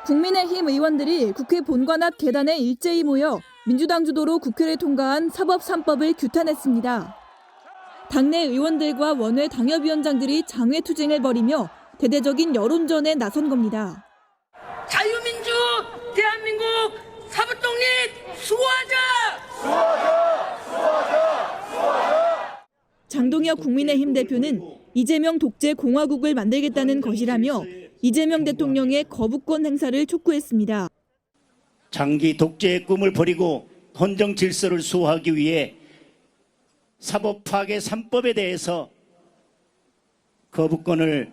국민의힘 의원들이 국회 본관 앞 계단에 일제히 모여 민주당 주도로 국회를 통과한 사법 3법을 규탄했습니다. 당내 의원들과 원외 당협위원장들이 장외투쟁을 벌이며 대대적인 여론전에 나선 겁니다. 자유민주 대한민국 사법독립 수호하자! 장동혁 국민의힘 대표는 이재명 독재 공화국을 만들겠다는 것이라며 이재명 대통령의 거부권 행사를 촉구했습니다. 장기 독재의 꿈을 버리고 헌정 질서를 수호하기 위해 사법 파괴 3법에 대해서 거부권을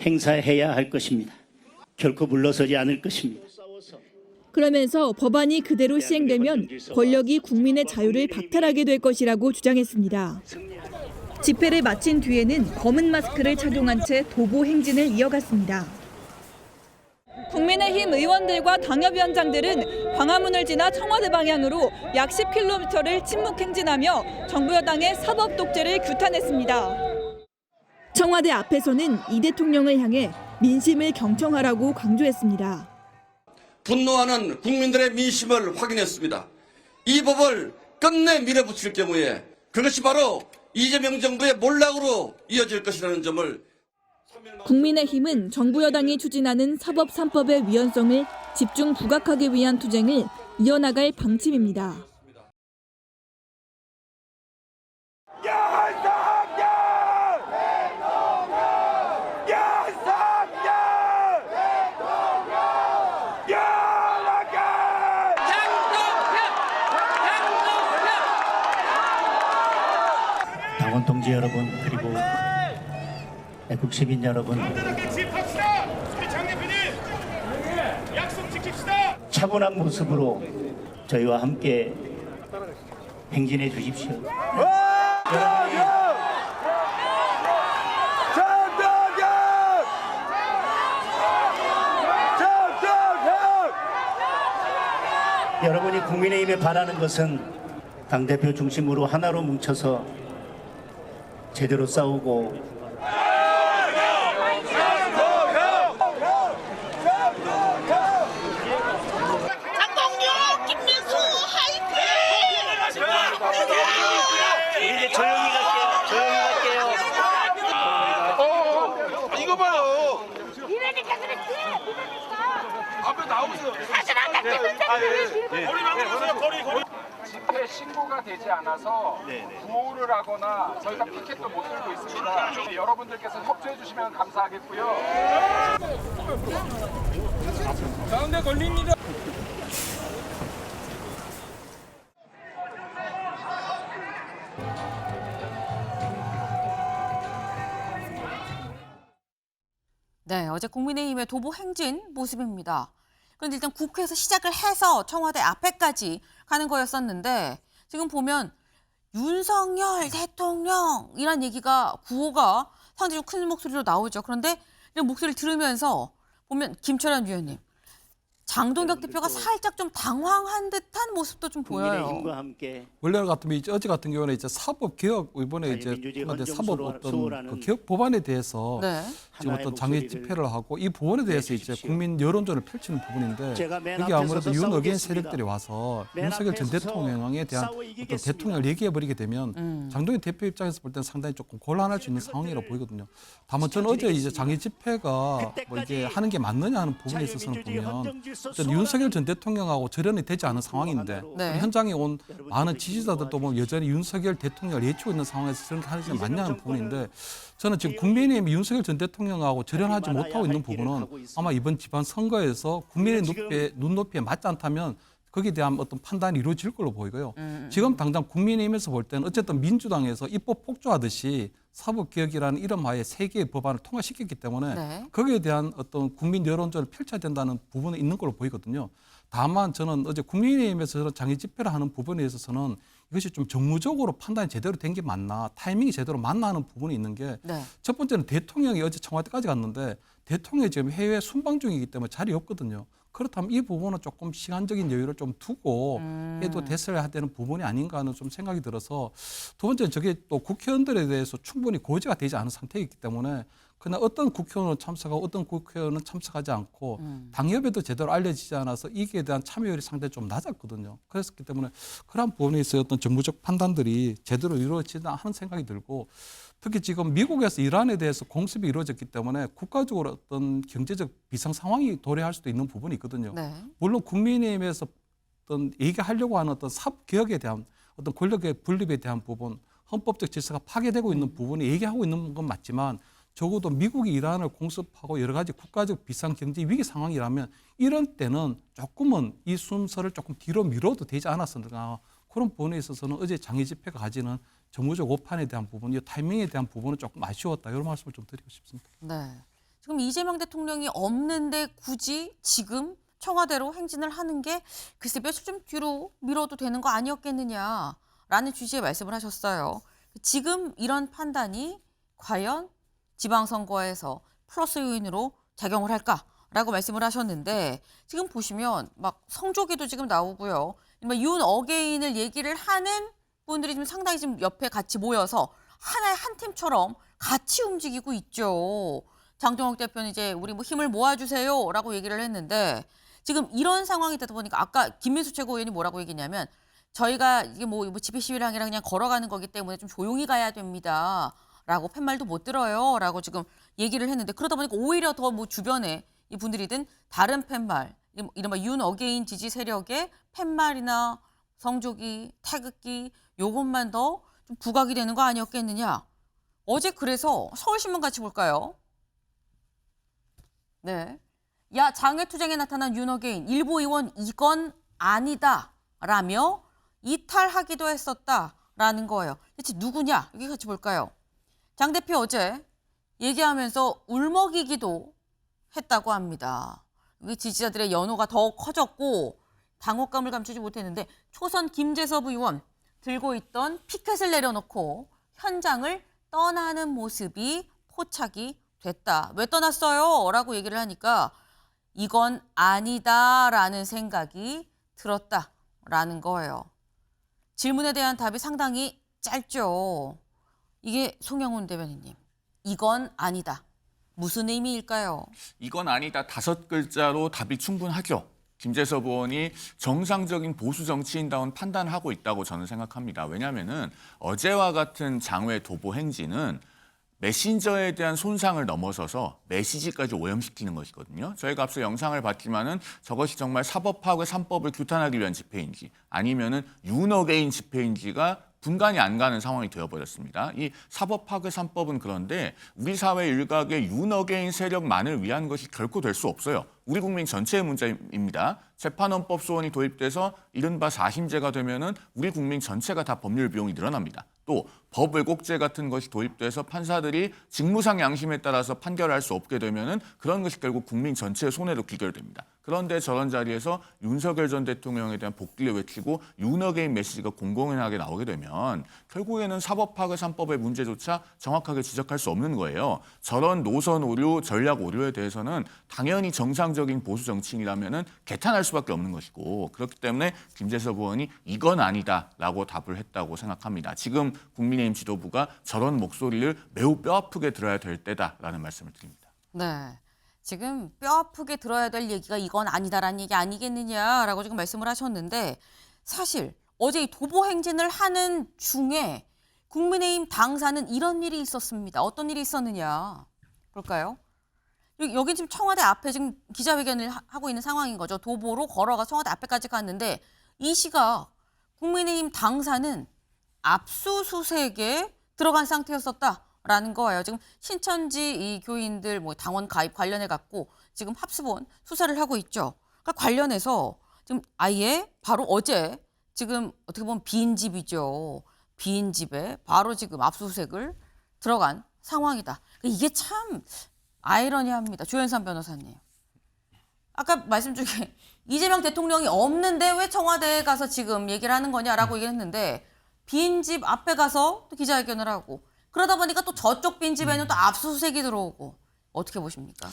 행사해야 할 것입니다. 결코 물러서지 않을 것입니다. 그러면서 법안이 그대로 시행되면 권력이 국민의 자유를 박탈하게 될 것이라고 주장했습니다. 집회를 마친 뒤에는 검은 마스크를 착용한 채 도보 행진을 이어갔습니다. 국민의힘 의원들과 당협위원장들은 광화문을 지나 청와대 방향으로 약 10km를 침묵 행진하며 정부 여당의 사법 독재를 규탄했습니다. 청와대 앞에서는 이 대통령을 향해 민심을 경청하라고 강조했습니다. 분노하는 국민들의 민심을 확인했습니다. 이 법을 끝내 밀어붙일 경우에 그것이 바로 이재명 정부의 몰락으로 이어질 것이라는 점을 국민의힘은 정부 여당이 추진하는 사법 3법의 위헌성을 집중 부각하기 위한 투쟁을 이어나갈 방침입니다. 당원 동지 여러분, 그리고 애국 시민 여러분, 차분한 모습으로 저희와 함께 행진해 주십시오. 여러분이 국민의힘에 바라는 것은 당대표 중심으로 하나로 뭉쳐서 제대로 싸우고 장동혁, 김민수, 화이팅! 이제 조용히 갈게요. 이거 봐요. 이러니까 그랬지? 이러니까. 앞에 나오세요. 사실 안 닦이면 거리 만들어주세요. 거리. 집회 신고가 되지 않아서 구호를 하거나 저희가 피켓도 못 들고 있습니다. 여러분들께서 협조해 주시면 감사하겠고요. 가운데 걸립니다. 네, 어제 국민의힘의 도보 행진 모습입니다. 그런데 일단 국회에서 시작을 해서 청와대 앞에까지 가는 거였었는데 지금 보면 윤석열 대통령이란 얘기가 구호가 상당히 좀 큰 목소리로 나오죠. 그런데 이런 목소리를 들으면서 보면 김철현 위원님, 장동혁 대표가 살짝 좀 당황한 듯한 모습도 좀 보여요. 국민의힘과 함께 원래 같으면 어제 같은 경우는 이제 사법 개혁 이번에 이제 민주주의 청와대 헌정 사법 어떤 수호라는 그 개혁 법안에 대해서 네. 지금 어떤 장애 집회를 하고 이 부분에 대해서 이제 내주십시오. 국민 여론전을 펼치는 부분인데 제가 맨 여기 앞에 아무래도 서서 윤어겐 싸우겠습니다. 세력들이 와서 맨 윤석열 앞에 전 서서 대통령에 대한 싸워 어떤 이기겠습니다. 대통령을 얘기해 버리게 되면 장동현 대표 입장에서 볼 때는 상당히 조금 곤란할 수 있는 상황이라고 보이거든요. 다만 저는 어제 이제 장애 집회가 뭐 이제 하는 게 맞느냐 하는 부분에 있어서는 보면 어떤 윤석열 전 대통령하고 절연이 되지 않은 상황인데 네. 현장에 온 많은 지지자들도 보면 여전히 윤석열 대통령을 예치고 있는 상황에서 저렇게 하는 게 맞냐는 부분인데 저는 지금 국민의힘이 윤석열 전 대통령하고 절연하지 못하고 있는 부분은 아마 이번 지방선거에서 국민의 눈높이에 맞지 않다면 거기에 대한 어떤 판단이 이루어질 걸로 보이고요. 지금 당장 국민의힘에서 볼 때는 어쨌든 민주당에서 입법 폭주하듯이 사법개혁이라는 이름 하에 3개의 법안을 통과시켰기 때문에 네. 거기에 대한 어떤 국민 여론전을 펼쳐야 된다는 부분이 있는 걸로 보이거든요. 다만 저는 어제 국민의힘에서 장애 집회를 하는 부분에 있어서는 이것이 좀 정무적으로 판단이 제대로 된 게 맞나, 타이밍이 제대로 맞나 하는 부분이 있는 게 첫 네. 번째는 대통령이 어제 청와대까지 갔는데 대통령이 지금 해외 순방 중이기 때문에 자리에 없거든요. 그렇다면 이 부분은 조금 시간적인 여유를 좀 두고 해도 됐어야 되는 부분이 아닌가 하는 좀 생각이 들어서 두 번째는 저게 또 국회의원들에 대해서 충분히 고지가 되지 않은 상태이기 때문에 그러나 어떤 국회의원은 참석하고 어떤 국회의원은 참석하지 않고 당협에도 제대로 알려지지 않아서 이기에 대한 참여율이 상당히 좀 낮았거든요. 그랬기 때문에 그런 부분에 있어 어떤 정부적 판단들이 제대로 이루어지지 않은 생각이 들고 특히 지금 미국에서 이란에 대해서 공습이 이루어졌기 때문에 국가적으로 어떤 경제적 비상 상황이 도래할 수도 있는 부분이 있거든요. 네. 물론 국민의힘에서 어떤 얘기하려고 하는 어떤 사법 개혁에 대한 어떤 권력의 분립에 대한 부분, 헌법적 질서가 파괴되고 있는 부분이 얘기하고 있는 건 맞지만 적어도 미국이 이란을 공습하고 여러 가지 국가적 비상 경제 위기 상황이라면 이런 때는 조금은 이 순서를 조금 뒤로 미뤄도 되지 않았었나 그런 부분에 있어서는 어제 장애 집회가 가지는 정무적 오판에 대한 부분, 이 타이밍에 대한 부분은 조금 아쉬웠다 이런 말씀을 좀 드리고 싶습니다. 네. 지금 이재명 대통령이 없는데 굳이 지금 청와대로 행진을 하는 게 글쎄 며칠 좀 뒤로 미뤄도 되는 거 아니었겠느냐라는 취지의 말씀을 하셨어요. 지금 이런 판단이 과연 지방선거에서 플러스 요인으로 작용을 할까라고 말씀을 하셨는데 지금 보시면 막 성조기도 지금 나오고요. 윤 어게인을 얘기를 하는 분들이 지금 상당히 지금 옆에 같이 모여서 하나의 한 팀처럼 같이 움직이고 있죠. 장동혁 대표는 이제 우리 뭐 힘을 모아주세요라고 얘기를 했는데 지금 이런 상황이 되다 보니까 아까 김민수 최고위원이 뭐라고 얘기했냐면 저희가 이게 뭐 집회 시위를 하기랑 그냥 걸어가는 거기 때문에 좀 조용히 가야 됩니다. 라고 팻말도 못 들어요. 라고 지금 얘기를 했는데 그러다 보니까 오히려 더 뭐 주변에 이 분들이든 다른 팻말, 이른바 윤 어게인 지지 세력의 팻말이나 성조기, 태극기 요것만 더 좀 부각이 되는 거 아니었겠느냐. 어제 그래서 서울신문 같이 볼까요? 네. 야 장외투쟁에 나타난 윤 어게인 일부 의원 이건 아니다 라며 이탈하기도 했었다라는 거예요. 대체 누구냐? 여기 같이 볼까요? 장 대표 어제 얘기하면서 울먹이기도 했다고 합니다. 여기 지지자들의 연호가 더 커졌고 당혹감을 감추지 못했는데 초선 김재섭 의원 들고 있던 피켓을 내려놓고 현장을 떠나는 모습이 포착이 됐다. 왜 떠났어요? 라고 얘기를 하니까 이건 아니다라는 생각이 들었다라는 거예요. 질문에 대한 답이 상당히 짧죠. 이게 송영훈 대변인님, 이건 아니다. 무슨 의미일까요? 이건 아니다. 5글자로 답이 충분하죠. 김재섭 의원이 정상적인 보수 정치인다운 판단을 하고 있다고 저는 생각합니다. 왜냐하면 어제와 같은 장외 도보 행진은 메신저에 대한 손상을 넘어서서 메시지까지 오염시키는 것이거든요. 저희가 앞서 영상을 봤지만은 저것이 정말 사법 파괴 3법을 규탄하기 위한 집회인지 아니면은 윤 어게인 집회인지가 분간이 안 가는 상황이 되어버렸습니다. 이 사법 파괴 3법은 그런데 우리 사회 일각의 윤 어게인 세력만을 위한 것이 결코 될 수 없어요. 우리 국민 전체의 문제입니다. 재판헌법 소원이 도입돼서 이른바 4심제가 되면은 우리 국민 전체가 다 법률 비용이 늘어납니다. 또 법 왜곡죄 같은 것이 도입돼서 판사들이 직무상 양심에 따라서 판결할 수 없게 되면은 그런 것이 결국 국민 전체의 손해로 귀결됩니다. 그런데 저런 자리에서 윤석열 전 대통령에 대한 복귀를 외치고 윤 어게인 메시지가 공공연하게 나오게 되면 결국에는 사법 파괴 3법의 문제조차 정확하게 지적할 수 없는 거예요. 저런 노선 오류, 전략 오류에 대해서는 당연히 정상적인 보수 정치인이라면은 개탄할 수밖에 없는 것이고 그렇기 때문에 김재섭 의원이 이건 아니다라고 답을 했다고 생각합니다. 지금 국민의힘 지도부가 저런 목소리를 매우 뼈아프게 들어야 될 때다라는 말씀을 드립니다. 네. 지금 뼈아프게 들어야 될 얘기가 이건 아니다라는 얘기 아니겠느냐라고 지금 말씀을 하셨는데 사실 어제 이 도보 행진을 하는 중에 국민의힘 당사는 이런 일이 있었습니다. 어떤 일이 있었느냐 볼까요? 여기 지금 청와대 앞에 지금 기자회견을 하고 있는 상황인 거죠. 도보로 걸어가 청와대 앞에까지 갔는데 이 시각 국민의힘 당사는 압수수색에 들어간 상태였었다라는 거예요. 지금 신천지 이 교인들 뭐 당원 가입 관련해 갖고 지금 합수본 수사를 하고 있죠. 그러니까 관련해서 지금 아예 바로 어제 지금 어떻게 보면 빈 집이죠. 빈 집에 바로 지금 압수수색을 들어간 상황이다. 이게 참 아이러니합니다. 조현선 변호사님. 아까 말씀 중에 이재명 대통령이 없는데 왜 청와대에 가서 지금 얘기를 하는 거냐라고 얘기했는데 빈집 앞에 가서 또 기자회견을 하고 그러다 보니까 또 저쪽 빈집에는 또 압수수색이 들어오고 어떻게 보십니까?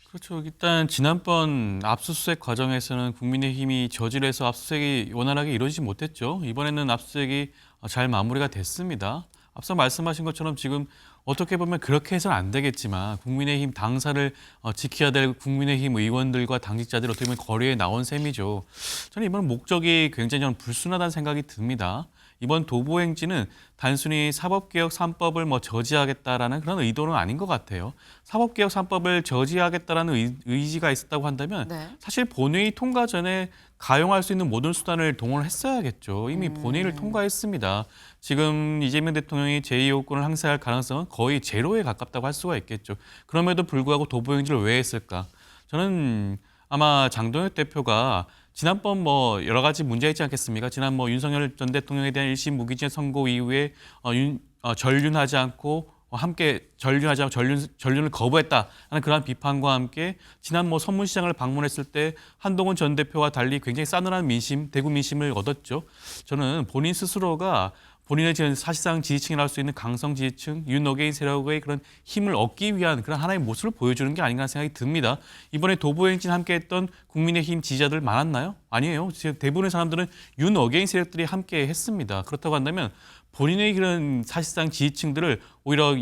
그렇죠. 일단 지난번 압수수색 과정에서는 국민의힘이 저질해서 압수수색이 원활하게 이루어지지 못했죠. 이번에는 압수수색이 잘 마무리가 됐습니다. 앞서 말씀하신 것처럼 지금 어떻게 보면 그렇게 해서는 안 되겠지만 국민의힘 당사를 지켜야 될 국민의힘 의원들과 당직자들이 어떻게 보면 거리에 나온 셈이죠. 저는 이번 목적이 굉장히 저는 불순하다는 생각이 듭니다. 이번 도보행진은 단순히 사법개혁 3법을 저지하겠다라는 그런 의도는 아닌 것 같아요. 사법개혁 3법을 저지하겠다라는 의지가 있었다고 한다면 네. 사실 본회의 통과 전에 가용할 수 있는 모든 수단을 동원을 했어야겠죠. 이미 본회의를 통과했습니다. 지금 이재명 대통령이 제2요건을 행사할 가능성은 거의 제로에 가깝다고 할 수가 있겠죠. 그럼에도 불구하고 도보행진을 왜 했을까? 저는 아마 장동혁 대표가 지난번 여러 가지 문제 있지 않겠습니까? 지난 윤석열 전 대통령에 대한 1심 무기징역 선고 이후에 전륜하지 않고 함께 전륜하지 않고 전륜을 거부했다라는 그러한 비판과 함께 지난 선문시장을 방문했을 때 한동훈 전 대표와 달리 굉장히 싸늘한 민심, 대구 민심을 얻었죠. 저는 본인 스스로가 본인의 사실상 지지층이라 할 수 있는 강성 지지층, 윤어게인 세력의 그런 힘을 얻기 위한 그런 하나의 모습을 보여주는 게 아닌가 생각이 듭니다. 이번에 도보행진 함께했던 국민의힘 지지자들 많았나요? 아니에요. 대부분의 사람들은 윤어게인 세력들이 함께 했습니다. 그렇다고 한다면 본인의 그런 사실상 지지층들을 오히려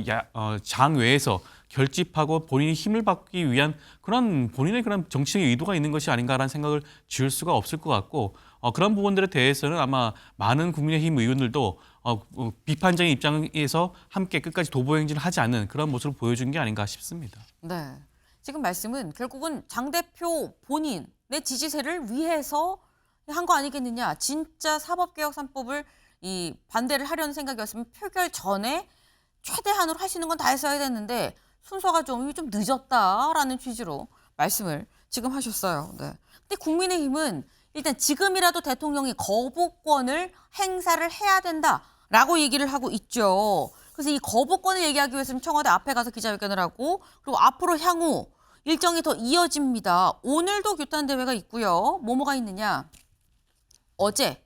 장외에서 결집하고 본인이 힘을 받기 위한 그런 본인의 그런 정치적인 의도가 있는 것이 아닌가라는 생각을 지을 수가 없을 것 같고 그런 부분들에 대해서는 아마 많은 국민의힘 의원들도 비판적인 입장에서 함께 끝까지 도보행진을 하지 않는 그런 모습을 보여준 게 아닌가 싶습니다. 네. 지금 말씀은 결국은 장 대표 본인의 지지세를 위해서 한 거 아니겠느냐. 진짜 사법개혁 3법을 반대를 하려는 생각이었으면 표결 전에 최대한으로 할 수 있는 건 다 했어야 됐는데 순서가 좀 늦었다라는 취지로 말씀을 지금 하셨어요. 네. 근데 국민의힘은 일단 지금이라도 대통령이 거부권을 행사를 해야 된다라고 얘기를 하고 있죠. 그래서 이 거부권을 얘기하기 위해서는 청와대 앞에 가서 기자회견을 하고 그리고 앞으로 향후 일정이 더 이어집니다. 오늘도 규탄대회가 있고요. 뭐가 있느냐. 어제,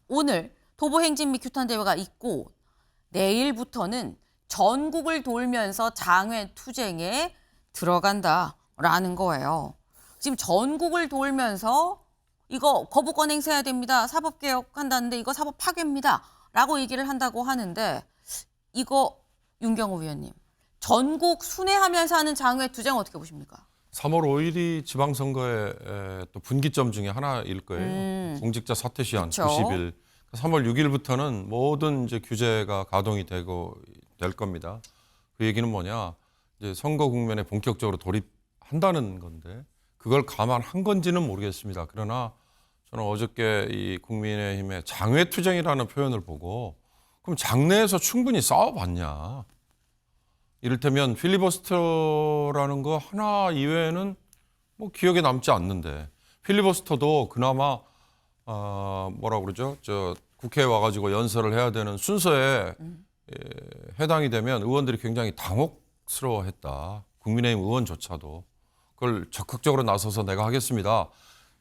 오늘 도보행진 및 규탄대회가 있고 내일부터는 전국을 돌면서 장외투쟁에 들어간다라는 거예요. 지금 전국을 돌면서 이거 거부권 행사해야 됩니다. 사법개혁 한다는데 이거 사법 파괴입니다. 라고 얘기를 한다고 하는데 이거 윤경호 위원님 전국 순회하면서 하는 장외투쟁 어떻게 보십니까? 3월 5일이 지방선거의 또 분기점 중에 하나일 거예요. 공직자 사퇴 시한 그쵸? 90일. 3월 6일부터는 모든 이제 규제가 가동이 될 겁니다. 그 얘기는 뭐냐? 이제 선거 국면에 본격적으로 돌입한다는 건데 그걸 감안한 건지는 모르겠습니다. 그러나 저는 어저께 이 국민의힘의 장외투쟁이라는 표현을 보고 그럼 장내에서 충분히 싸워봤냐? 이를테면 필리버스터라는 거 하나 이외에는 기억에 남지 않는데 필리버스터도 그나마 뭐라고 그러죠? 국회에 와가지고 연설을 해야 되는 순서에 해당이 되면 의원들이 굉장히 당혹스러워했다. 국민의힘 의원조차도 그걸 적극적으로 나서서 내가 하겠습니다.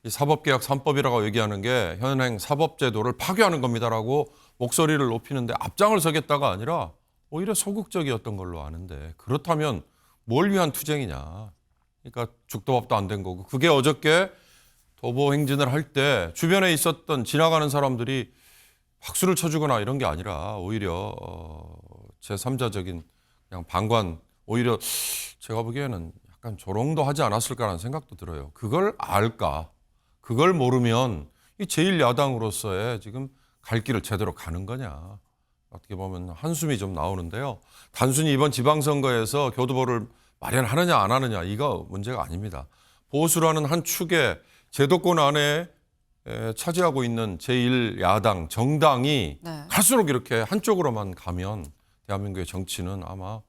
이 사법개혁 3법이라고 얘기하는 게 현행 사법제도를 파괴하는 겁니다라고 목소리를 높이는데 앞장을 서겠다가 아니라 오히려 소극적이었던 걸로 아는데 그렇다면 뭘 위한 투쟁이냐. 그러니까 죽도밥도 안 된 거고 그게 어저께 도보 행진을 할 때 주변에 있었던 지나가는 사람들이 박수를 쳐주거나 이런 게 아니라 오히려 제3자적인 그냥 방관 오히려 제가 보기에는 약간 조롱도 하지 않았을까라는 생각도 들어요. 그걸 알까? 그걸 모르면 이 제1야당으로서의 지금 갈 길을 제대로 가는 거냐. 어떻게 보면 한숨이 좀 나오는데요. 단순히 이번 지방선거에서 교두보를 마련하느냐 안 하느냐 이거 문제가 아닙니다. 보수라는 한 축의 제도권 안에 차지하고 있는 제1야당 정당이 네. 갈수록 이렇게 한쪽으로만 가면 대한민국의 정치는 아마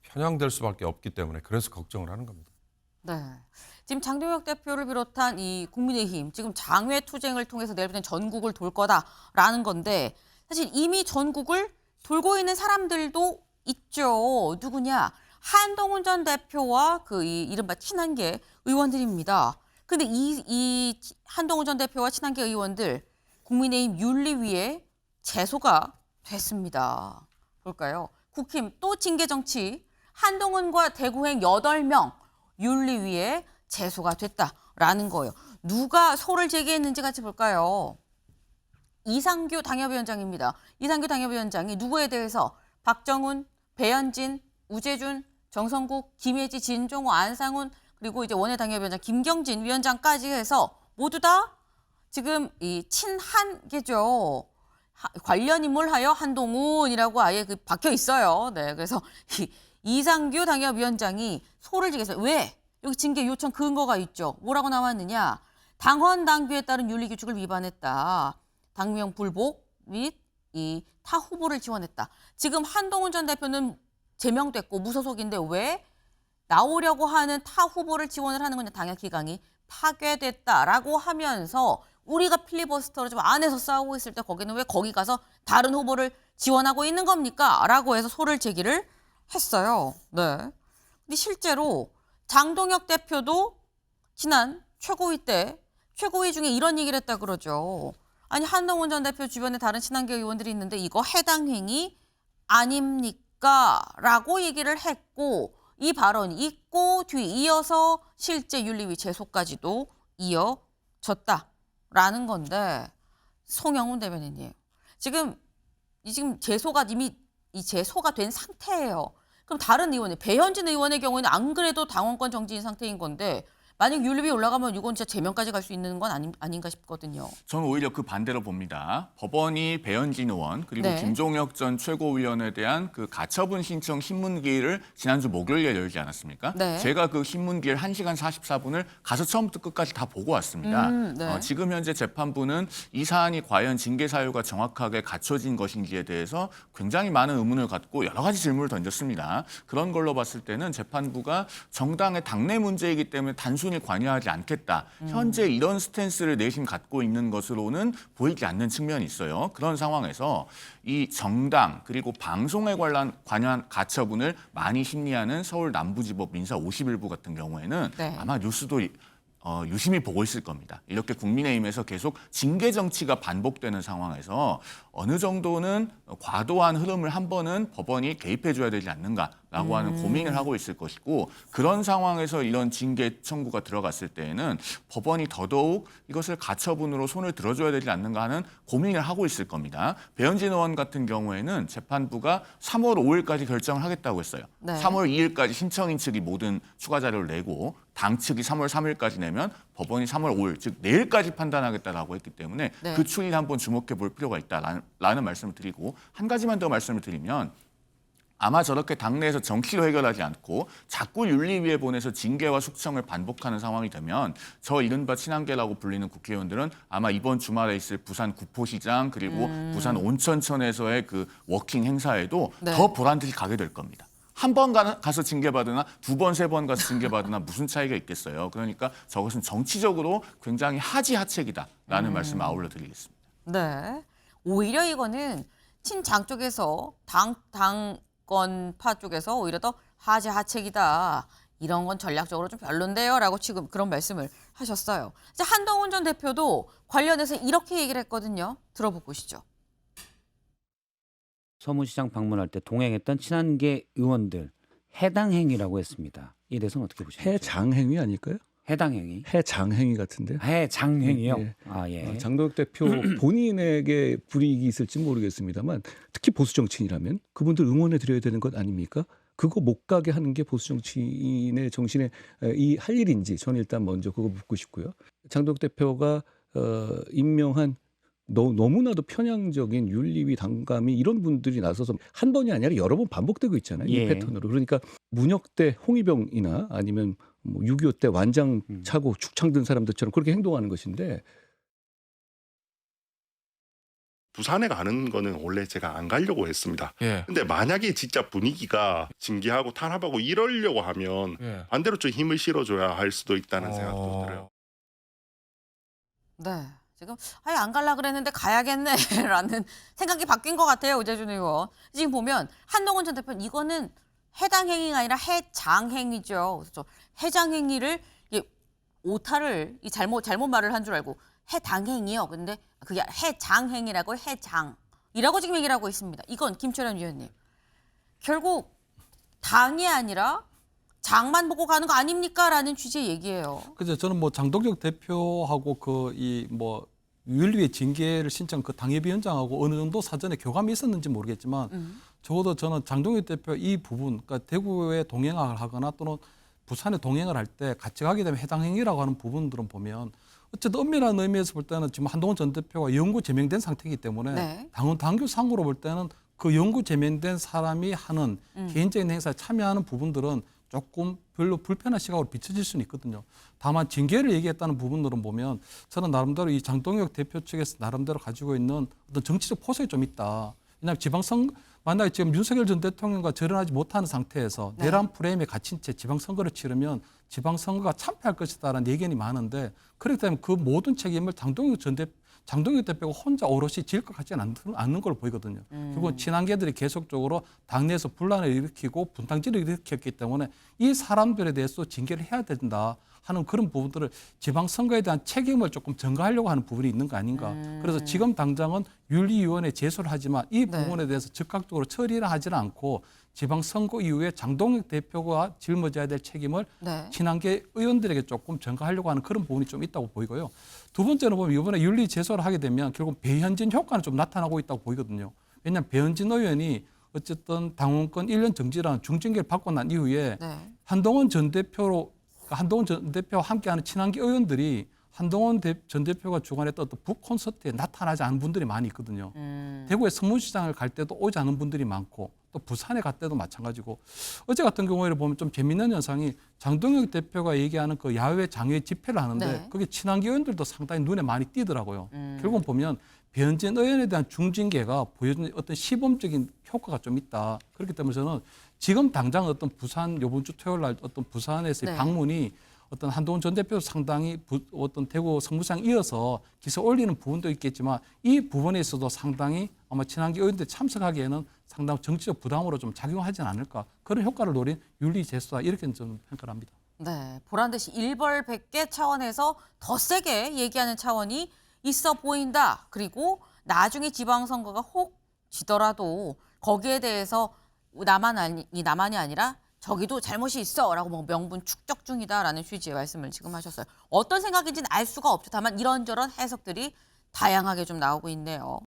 편향될 수밖에 없기 때문에 그래서 걱정을 하는 겁니다. 네. 지금 장동혁 대표를 비롯한 이 국민의힘 지금 장외투쟁을 통해서 내일부터 전국을 돌 거다라는 건데 사실 이미 전국을 돌고 있는 사람들도 있죠. 누구냐? 한동훈 전 대표와 이 이른바 친한계 의원들입니다. 근데 이 한동훈 전 대표와 친한계 의원들 국민의힘 윤리위에 제소가 됐습니다. 볼까요? 국힘 또 징계 정치 한동훈과 대구행 8명 윤리위에 제소가 됐다라는 거예요. 누가 소를 제기했는지 같이 볼까요? 이상규 당협위원장입니다. 이상규 당협위원장이 누구에 대해서 박정훈, 배현진, 우재준, 정성국, 김혜지, 진종호, 안상훈 그리고 이제 원외당협위원장 김경진 위원장까지 해서 모두 다 지금 이 친한계죠. 관련 인물하여 한동훈이라고 아예 그 박혀 있어요. 네, 그래서 이상규 당협위원장이 소를 지겠어요. 왜? 여기 징계 요청 근거가 있죠. 뭐라고 나왔느냐? 당헌 당규에 따른 윤리 규칙을 위반했다. 당명 불복 및 이 타 후보를 지원했다. 지금 한동훈 전 대표는 제명됐고 무소속인데 왜 나오려고 하는 타 후보를 지원을 하는 거냐? 당협 기강이 파괴됐다라고 하면서 우리가 필리버스터로 좀 안에서 싸우고 있을 때 거기는 왜 거기 가서 다른 후보를 지원하고 있는 겁니까? 라고 해서 소를 제기를 했어요. 네. 근데 실제로 장동혁 대표도 지난 최고위 때 최고위 중에 이런 얘기를 했다 그러죠. 아니 한동훈 전 대표 주변에 다른 친한계 의원들이 있는데 이거 해당 행위 아닙니까? 라고 얘기를 했고 이 발언이 있고 뒤에 이어서 실제 윤리위 제소까지도 이어졌다라는 건데 송영훈 대변인님 지금 제소가 이미 이 제소가 된 상태예요. 그럼 다른 의원이 배현진 의원의 경우에는 안 그래도 당원권 정지인 상태인 건데 만약 윤리위 올라가면 이건 진짜 제명까지 갈 수 있는 건 아닌가 싶거든요. 저는 오히려 그 반대로 봅니다. 법원이 배현진 의원 그리고 네. 김종혁 전 최고위원에 대한 그 가처분 신청 신문기일을 지난주 목요일에 열지 않았습니까? 네. 제가 그 신문기일 1시간 44분을 가서 처음부터 끝까지 다 보고 왔습니다. 네. 지금 현재 재판부는 이 사안이 과연 징계 사유가 정확하게 갖춰진 것인지에 대해서 굉장히 많은 의문을 갖고 여러 가지 질문을 던졌습니다. 그런 걸로 봤을 때는 재판부가 정당의 당내 문제이기 때문에 단순히 관여하지 않겠다. 현재 이런 스탠스를 내심 갖고 있는 것으로는 보이지 않는 측면이 있어요. 그런 상황에서 이 정당 그리고 방송에 관한 가처분을 많이 심리하는 서울 남부지법 민사 51부 같은 경우에는 네. 아마 뉴스도 유심히 보고 있을 겁니다. 이렇게 국민의힘에서 계속 징계 정치가 반복되는 상황에서 어느 정도는 과도한 흐름을 한 번은 법원이 개입해줘야 되지 않는가라고 하는 고민을 하고 있을 것이고 그런 상황에서 이런 징계 청구가 들어갔을 때에는 법원이 더더욱 이것을 가처분으로 손을 들어줘야 되지 않는가 하는 고민을 하고 있을 겁니다. 배현진 의원 같은 경우에는 재판부가 3월 5일까지 결정을 하겠다고 했어요. 네. 3월 2일까지 신청인 측이 모든 추가 자료를 내고 당 측이 3월 3일까지 내면 법원이 3월 5일, 즉 내일까지 판단하겠다라고 했기 때문에 네. 그 추이를 한번 주목해 볼 필요가 있다라는 말씀을 드리고 한 가지만 더 말씀을 드리면 아마 저렇게 당내에서 정치로 해결하지 않고 자꾸 윤리위에 보내서 징계와 숙청을 반복하는 상황이 되면 저 이른바 친한계라고 불리는 국회의원들은 아마 이번 주말에 있을 부산 구포시장 그리고 부산 온천천에서의 그 워킹 행사에도 네. 더 보란 듯이 가게 될 겁니다. 한 번 가서 징계받으나 두 번, 세 번 가서 징계받으나 무슨 차이가 있겠어요. 그러니까 저것은 정치적으로 굉장히 하지하책이다라는 말씀을 아울러 드리겠습니다. 네. 오히려 이거는 친장 쪽에서 당권파 쪽에서 오히려 더 하지하책이다. 이런 건 전략적으로 좀 별론데요. 라고 지금 그런 말씀을 하셨어요. 이제 한동훈 전 대표도 관련해서 이렇게 얘기를 했거든요. 들어보고 오시죠. 서문시장 방문할 때 동행했던 친한계 의원들 해당 행위라고 했습니다. 이 대해서는 어떻게 보십니까? 해장행위 아닐까요? 해당 행위? 해장행위 같은데. 해장행위요? 예. 아 예. 장동혁 대표 본인에게 불이익이 있을지 모르겠습니다만 특히 보수 정치인이라면 그분들 응원해 드려야 되는 것 아닙니까? 그거 못 가게 하는 게 보수 정치인의 정신에 이 할 일인지 저는 일단 먼저 그거 묻고 싶고요. 장동혁 대표가 임명한 너무나도 편향적인 윤리위 당감이 이런 분들이 나서서 한 번이 아니라 여러 번 반복되고 있잖아요. 이 예. 패턴으로. 그러니까 문혁 때 홍위병이나 아니면 뭐 6.25 때 완장 차고 축창 든 사람들처럼 그렇게 행동하는 것인데 부산에 가는 거는 원래 제가 안 가려고 했습니다. 예. 근데 만약에 진짜 분위기가 징계하고 탄압하고 이러려고 하면 예. 반대로 좀 힘을 실어줘야 할 수도 있다는 생각도 들어요. 네. 지금 아예 안 갈라 그랬는데 가야겠네라는 생각이 바뀐 것 같아요. 우재준 의원. 지금 보면 한동훈 전 대표는 이거는 해당 행위가 아니라 해장행위죠. 그래서 해장행위를 오타를 잘못 말을 한 줄 알고 해당행위요. 근데 그게 해장행위라고 해장이라고 지금 얘기를 하고 있습니다. 이건 김철현 위원님. 결국 당이 아니라 장만 보고 가는 거 아닙니까? 라는 취지의 얘기예요. 그래서 저는 뭐 장동혁 대표하고 그 이 뭐 윤리위 징계를 신청 그 당협위원장하고 어느 정도 사전에 교감이 있었는지 모르겠지만 적어도 저는 장동혁 대표 이 부분, 그러니까 대구에 동행을 하거나 또는 부산에 동행을 할 때 같이 가게 되면 해당 행위라고 하는 부분들은 보면 어쨌든 엄밀한 의미에서 볼 때는 지금 한동훈 전 대표가 영구 제명된 상태이기 때문에 네. 당규상으로 볼 때는 그 영구 제명된 사람이 하는 개인적인 행사에 참여하는 부분들은 조금 별로 불편한 시각으로 비춰질 수는 있거든요. 다만 징계를 얘기했다는 부분들은 보면 저는 나름대로 이 장동혁 대표 측에서 나름대로 가지고 있는 어떤 정치적 포석이 좀 있다. 왜냐하면 만약에 지금 윤석열 전 대통령과 절연하지 못하는 상태에서 내란 프레임에 갇힌 채 지방선거를 치르면 지방선거가 참패할 것이다라는 예견이 많은데 그렇기 때문에 그 모든 책임을 장동혁 대표가 혼자 오롯이 질 것 같지는 않는 걸로 보이거든요. 결국은 친한계들이 계속적으로 당내에서 분란을 일으키고 분탕질을 일으켰기 때문에 이 사람들에 대해서 징계를 해야 된다 하는 그런 부분들을 지방선거에 대한 책임을 조금 전가하려고 하는 부분이 있는 거 아닌가. 그래서 지금 당장은 윤리위원회에 제소를 하지만 이 부분에 대해서 즉각적으로 처리를 하지는 않고 지방선거 이후에 장동혁 대표가 짊어져야 될 책임을 친한계 의원들에게 조금 전가하려고 하는 그런 부분이 좀 있다고 보이고요. 두 번째는 보면 이번에 윤리 제소를 하게 되면 결국 배현진 효과는 좀 나타나고 있다고 보이거든요. 왜냐하면 배현진 의원이 어쨌든 당원권 1년 정지라는 중징계를 받고 난 이후에 한동훈 전 대표와 함께하는 친한계 의원들이 한동훈 전 대표가 주관했던 어떤 북 콘서트에 나타나지 않은 분들이 많이 있거든요. 대구에 서문시장을 갈 때도 오지 않은 분들이 많고 또 부산에 갈 때도 마찬가지고 어제 같은 경우에를 보면 좀 재밌는 현상이 장동혁 대표가 얘기하는 그 야외 장외 집회를 하는데 거기 친한계 의원들도 상당히 눈에 많이 띄더라고요. 결국은 보면 배현진 의원에 대한 중징계가 보여주는 어떤 시범적인 효과가 좀 있다. 그렇기 때문에 저는 지금 당장 어떤 부산 이번 주 토요일 날 어떤 부산에서의 방문이 어떤 한동훈 전 대표도 상당히 어떤 대구 성북시장 이어서 기사 올리는 부분도 있겠지만 이 부분에 있어도 상당히 아마 친한계 의원들이 참석하기에는 상당히 정치적 부담으로 좀 작용하지는 않을까 그런 효과를 노린 윤리 제소다 이렇게 좀 평가를 합니다. 네, 보란 듯이 일벌백계 차원에서 더 세게 얘기하는 차원이 있어 보인다. 그리고 나중에 지방선거가 혹 지더라도 거기에 대해서 나만이 아니라 저기도 잘못이 있어라고 뭐 명분 축적 중이다라는 취지의 말씀을 지금 하셨어요. 어떤 생각인지는 알 수가 없죠. 다만 이런저런 해석들이 다양하게 좀 나오고 있네요.